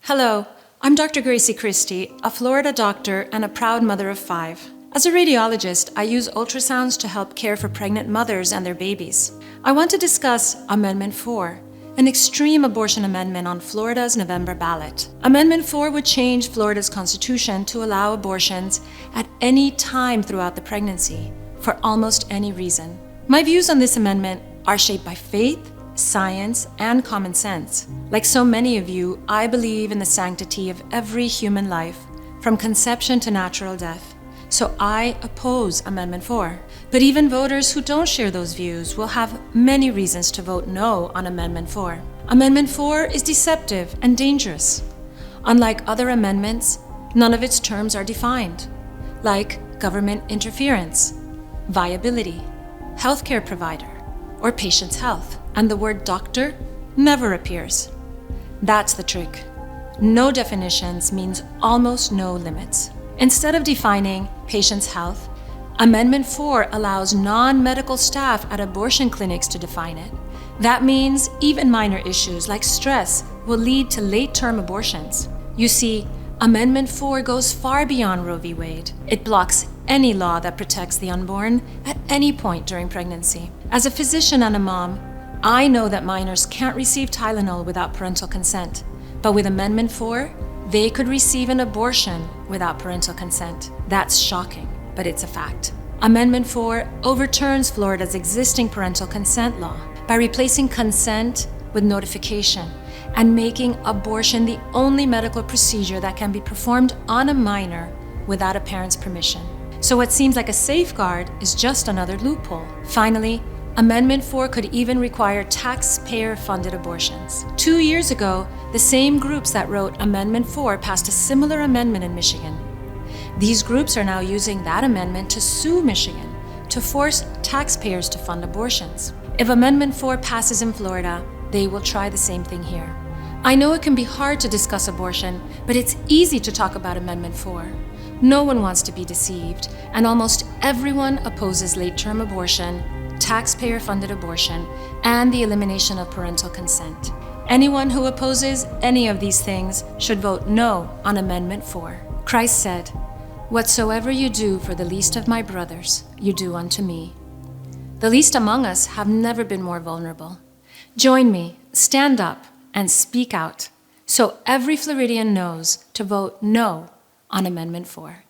Hello, I'm Dr. Gracie Christie, a Florida doctor and a proud mother of 5. As a radiologist, I use ultrasounds to help care for pregnant mothers and their babies. I want to discuss Amendment 4, an extreme abortion amendment on Florida's November ballot. Amendment 4 would change Florida's constitution to allow abortions at any time throughout the pregnancy, for almost any reason. My views on this amendment are shaped by faith, science, and common sense. Like so many of you, I believe in the sanctity of every human life, from conception to natural death. So I oppose Amendment 4. But even voters who don't share those views will have many reasons to vote no on Amendment 4. Amendment 4 is deceptive and dangerous. Unlike other amendments, none of its terms are defined, like government interference, viability, healthcare provider, or patient's health. And the word doctor never appears. That's the trick. No definitions means almost no limits. Instead of defining patient's health, Amendment 4 allows non-medical staff at abortion clinics to define it. That means even minor issues like stress will lead to late-term abortions. You see, Amendment 4 goes far beyond Roe v. Wade. It blocks any law that protects the unborn at any point during pregnancy. As a physician and a mom, I know that minors can't receive Tylenol without parental consent, but with Amendment 4, they could receive an abortion without parental consent. That's shocking, but it's a fact. Amendment 4 overturns Florida's existing parental consent law by replacing consent with notification and making abortion the only medical procedure that can be performed on a minor without a parent's permission. So what seems like a safeguard is just another loophole. Finally, Amendment 4 could even require taxpayer-funded abortions. 2 years ago, the same groups that wrote Amendment 4 passed a similar amendment in Michigan. These groups are now using that amendment to sue Michigan to force taxpayers to fund abortions. If Amendment 4 passes in Florida, they will try the same thing here. I know it can be hard to discuss abortion, but it's easy to talk about Amendment 4. No one wants to be deceived, and almost everyone opposes late-term abortion, taxpayer-funded abortion, and the elimination of parental consent. Anyone who opposes any of these things should vote no on Amendment 4. Christ said, "Whatsoever you do for the least of my brothers, you do unto me." The least among us have never been more vulnerable. Join me, stand up, and speak out, so every Floridian knows to vote no on Amendment 4.